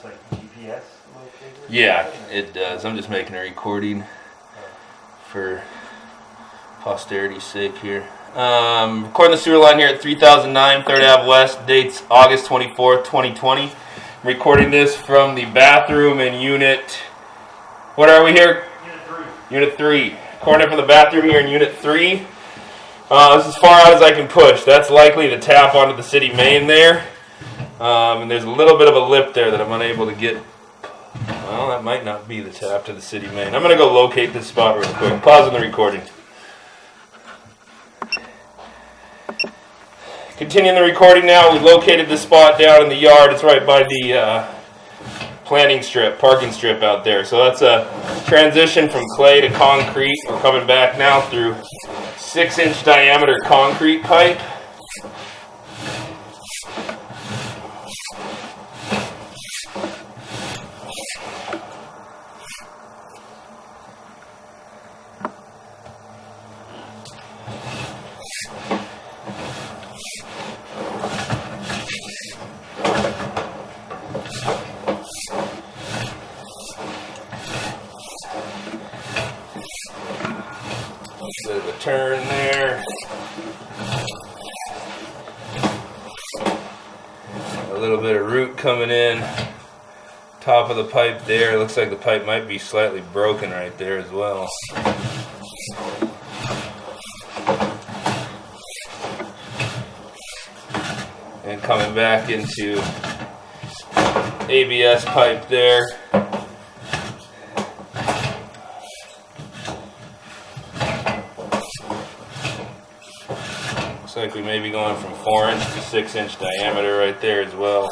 like GPS locator? Yeah, it does. I'm just making a recording for posterity's sake here. Recording the sewer line here at 3009 3rd Ave West. Dates August 24th, 2020. I'm recording this from the bathroom in unit... What are we here? Unit 3. Recording it from the bathroom here in Unit 3. This is as far out as I can push. That's likely the tap onto the city main there. And there's a little bit of a lip there that I'm unable to get. Well, that might not be the tap to the city main. I'm going to go locate this spot real quick. Pausing the recording. Continuing the recording now. We located this spot down in the yard. It's right by the planting strip, parking strip out there. So that's a transition from clay to concrete. We're coming back now through 6-inch diameter concrete pipe. Bit of a turn there. A little bit of root coming in. Top of the pipe there. Looks like the pipe might be slightly broken right there as well. And coming back into ABS pipe there. Looks like we may be going from 4-inch to 6-inch diameter right there as well.